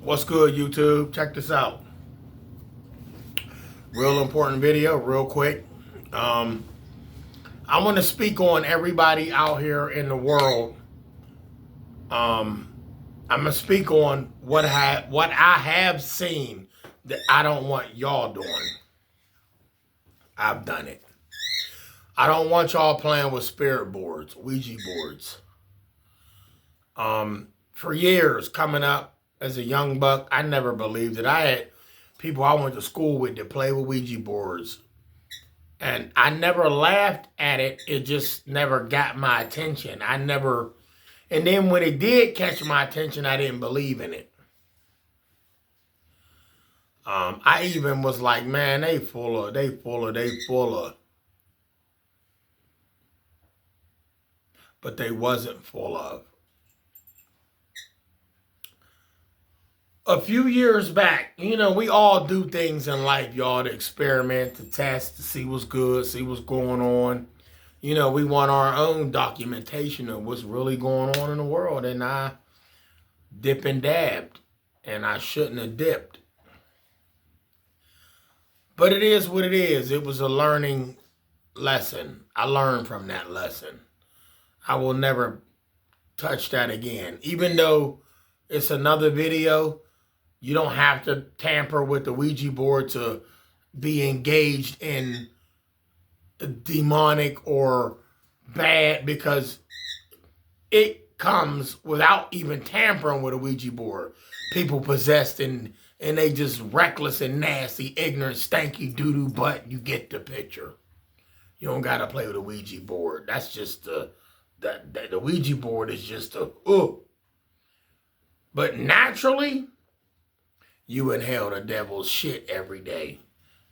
What's good, YouTube? Check this out. Real important video, real quick. I want to speak on everybody out here in the world. I'm gonna speak on what I have seen that I don't want y'all doing. I've done it. I don't want y'all playing with spirit boards, Ouija boards. For years, coming up as a young buck, I never believed it. I had people I went to school with that play with Ouija boards. And I never laughed at it. It just never got my attention. And then when it did catch my attention, I didn't believe in it. I even was like, man, they full of. But they wasn't full of. A few years back, we all do things in life, y'all, to experiment, to test, to see what's good, see what's going on. We want our own documentation of what's really going on in the world. And I dip and dabbed, and I shouldn't have dipped. But it is what it is. It was a learning lesson. I learned from that lesson. I will never touch that again. Even though it's another video, you don't have to tamper with the Ouija board to be engaged in demonic or bad, because it comes without even tampering with a Ouija board. People possessed and they just reckless and nasty, ignorant, stanky doo-doo butt. You get the picture. You don't got to play with a Ouija board. That's just the Ouija board is just But naturally, you inhale the devil's shit every day.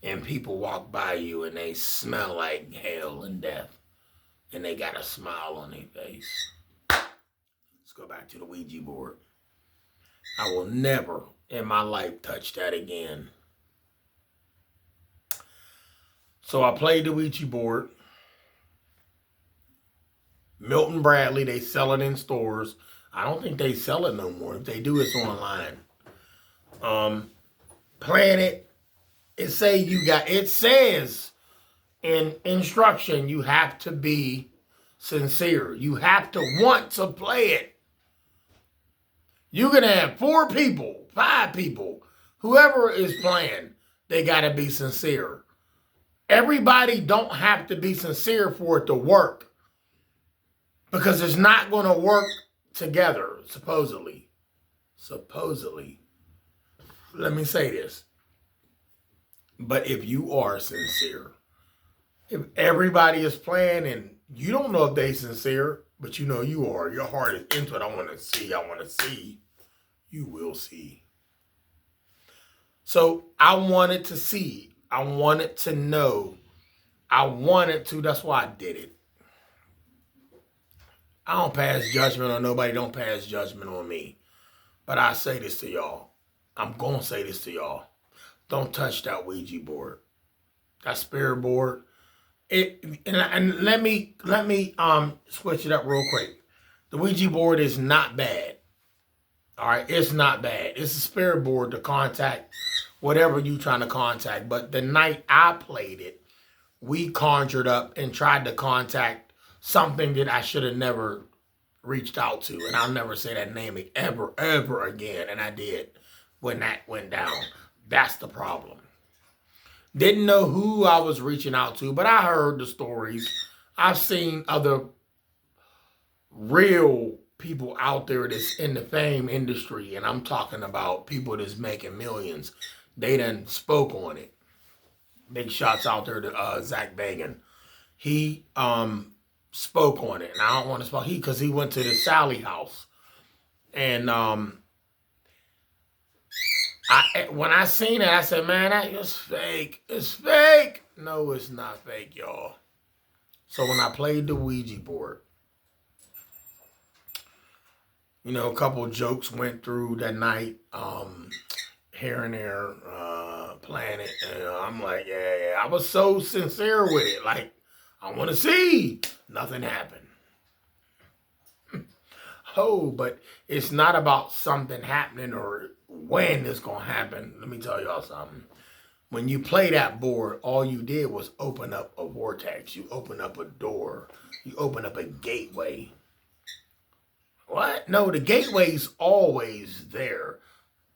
And people walk by you and they smell like hell and death. And they got a smile on their face. Let's go back to the Ouija board. I will never in my life touch that again. So I played the Ouija board. Milton Bradley, they sell it in stores. I don't think they sell it no more. If they do, it's online. Playing it, it says in instruction, you have to be sincere. You have to want to play it. You're going to have 4 people, 5 people, whoever is playing, they got to be sincere. Everybody don't have to be sincere for it to work. Because it's not going to work together, supposedly. Supposedly. Let me say this. But if you are sincere, if everybody is playing and you don't know if they're sincere, but you know you are, your heart is into it, I want to see, you will see. So I wanted to see. I wanted to know. That's why I did it. I don't pass judgment on nobody. Don't pass judgment on me. But I say this to y'all. I'm going to say this to y'all. Don't touch that Ouija board. That spirit board. And let me switch it up real quick. The Ouija board is not bad. All right, it's not bad. It's a spirit board to contact whatever you're trying to contact. But the night I played it, we conjured up and tried to contact something that I should have never reached out to. And I'll never say that name ever again. And I did when that went down. That's the problem. Didn't know who I was reaching out to, but I heard the stories. I've seen other real people out there that's in the fame industry, and I'm talking about people that's making millions. They done spoke on it. Big shots out there to Zach Bagan. He spoke on it, and I don't want to spoke because he went to the Sally house, and when I seen it, I said, man, that is fake. It's fake. No, it's not fake, y'all. So when I played the Ouija board, a couple of jokes went through that night, here and there, playing it. And I'm like, yeah. I was so sincere with it. Like, I want to see. Nothing happened. But it's not about something happening or when this gonna happen. Let me tell y'all something. When you play that board, all you did was open up a vortex. You open up a door. You open up a gateway. What? No, the gateway's always there.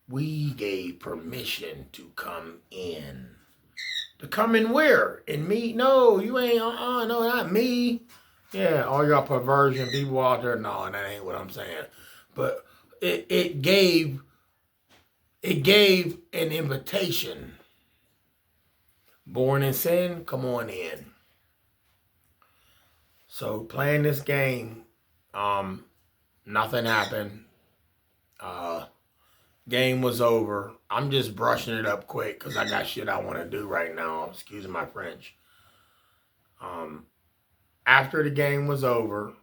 We gave permission to come in. To come in where? In me? No, you ain't, no, not me. Yeah, all y'all perversion people out there, no, that ain't what I'm saying. But it gave an invitation. Born in sin, come on in. So playing this game, nothing happened. Game was over. I'm just brushing it up quick because I got shit I want to do right now. Excuse my French. After the game was over,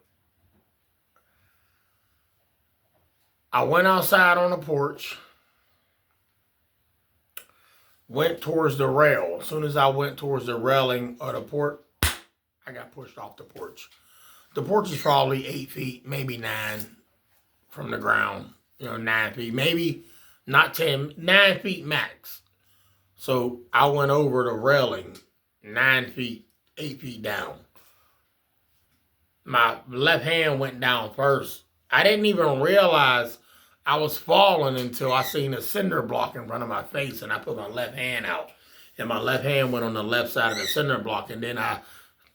I went outside on the porch, went towards the rail. As soon as I went towards the railing of the porch, I got pushed off the porch. The porch is probably 8 feet, maybe 9 from the ground. 9 feet, maybe not 10, 9 feet max. So I went over the railing 9 feet, 8 feet down. My left hand went down first. I didn't even realize I was falling until I seen a cinder block in front of my face, and I put my left hand out. And my left hand went on the left side of the cinder block, and then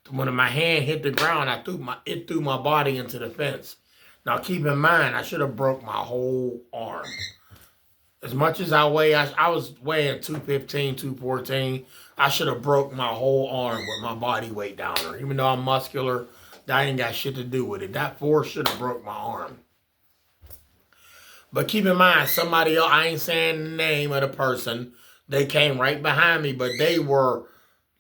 when my hand hit the ground, it threw my body into the fence. Now keep in mind, I should have broke my whole arm. As much as I weigh, I was weighing 215, 214. I should have broke my whole arm with my body weight down there. Even though I'm muscular, that ain't got shit to do with it. That force should have broke my arm. But keep in mind, somebody else, I ain't saying the name of the person, they came right behind me, but they were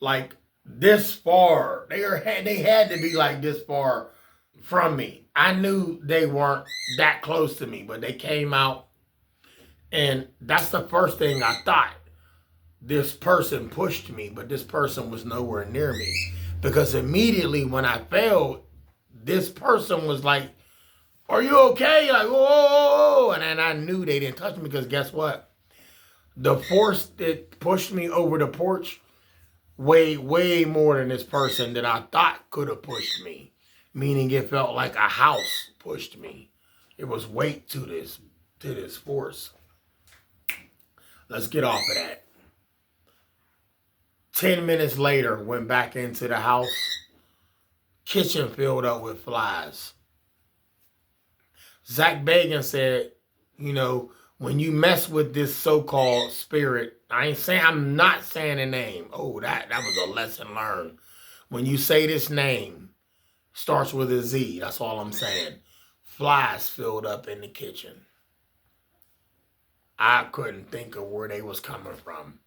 like this far. They had to be like this far from me. I knew they weren't that close to me, but they came out, and that's the first thing I thought. This person pushed me, but this person was nowhere near me. Because immediately when I fell, this person was like, "Are you okay?" Like, whoa. And then I knew they didn't touch me because guess what? The force that pushed me over the porch weighed way more than this person that I thought could have pushed me. Meaning it felt like a house pushed me. It was weight to this force. Let's get off of that. 10 minutes later, went back into the house. Kitchen filled up with flies. Zach Bagan said, when you mess with this so-called spirit, I'm not saying a name. Oh, that was a lesson learned. When you say this name, starts with a Z, that's all I'm saying. Flies filled up in the kitchen. I couldn't think of where they was coming from.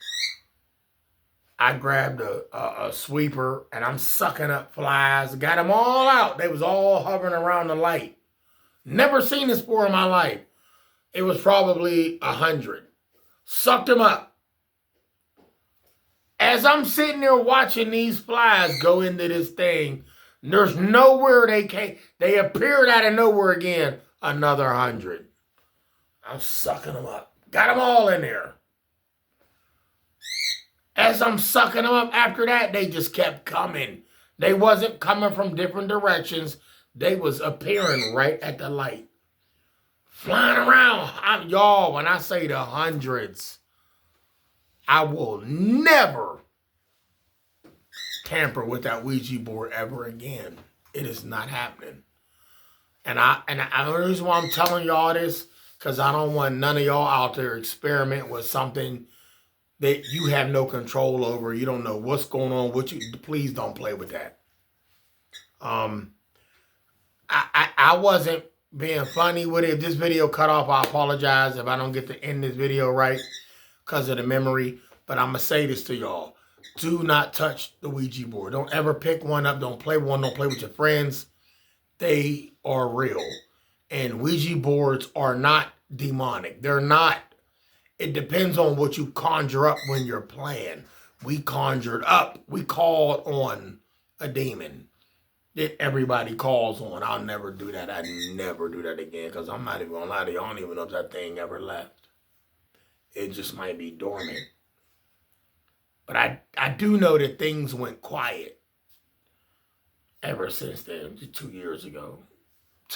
I grabbed a sweeper and I'm sucking up flies. Got them all out. They was all hovering around the light. Never seen this before in my life. It was probably 100. Sucked them up. As I'm sitting there watching these flies go into this thing, there's nowhere they came. They appeared out of nowhere again. Another 100. I'm sucking them up. Got them all in there. As I'm sucking them up after that, they just kept coming. They wasn't coming from different directions. They was appearing right at the light. Flying around. Y'all, when I say the hundreds, I will never tamper with that Ouija board ever again. It is not happening. And the reason why I'm telling y'all this, because I don't want none of y'all out there experiment with something that you have no control over. You don't know what's going on with you. Please don't play with that. I wasn't being funny with it. If this video cut off, I apologize if I don't get to end this video right because of the memory. But I'm going to say this to y'all. Do not touch the Ouija board. Don't ever pick one up. Don't play one. Don't play with your friends. They are real. And Ouija boards are not demonic. They're not. It depends on what you conjure up when you're playing. We conjured up. We called on a demon that everybody calls on. I'll never do that. I never do that again because I'm not even going to lie to you. I don't even know if that thing ever left. It just might be dormant. But I do know that things went quiet ever since then, 2 years ago.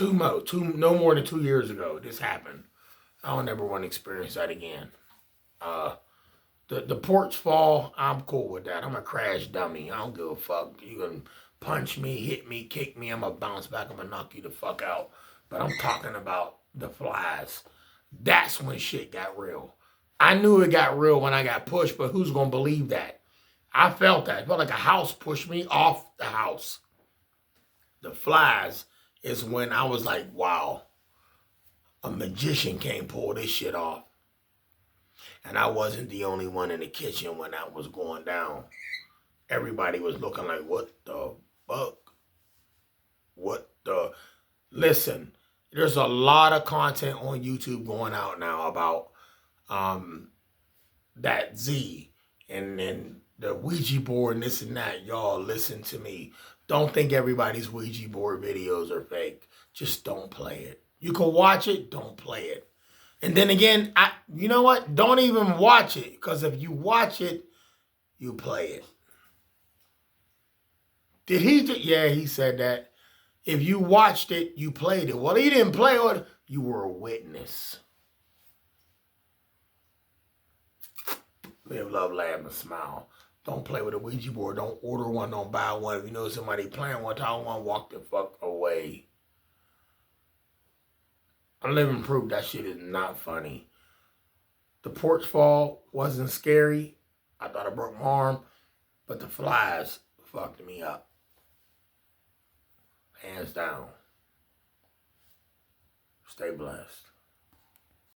No more than 2 years ago, this happened. I don't ever want to experience that again. The porch fall, I'm cool with that. I'm a crash dummy. I don't give a fuck. You can punch me, hit me, kick me. I'm going to bounce back. I'm going to knock you the fuck out. But I'm talking about the flies. That's when shit got real. I knew it got real when I got pushed, but who's going to believe that? I felt that. It felt like a house pushed me off the house. The flies is when I was like, wow, a magician can't pull this shit off. And I wasn't the only one in the kitchen when that was going down. Everybody was looking like, what the fuck? What the? Listen, there's a lot of content on YouTube going out now about that Z and the Ouija board and this and that. Y'all listen to me. Don't think everybody's Ouija board videos are fake. Just don't play it. You can watch it, don't play it. And then again, you know what? Don't even watch it. Because if you watch it, you play it. Did he? Yeah, he said that. If you watched it, you played it. Well, he didn't play it. You were a witness. Live, love, laugh, and smile. Don't play with a Ouija board. Don't order one. Don't buy one. If you know somebody playing one, tell them walk the fuck away. I'm living proof that shit is not funny. The porch fall wasn't scary. I thought I broke my arm. But the flies fucked me up. Hands down. Stay blessed.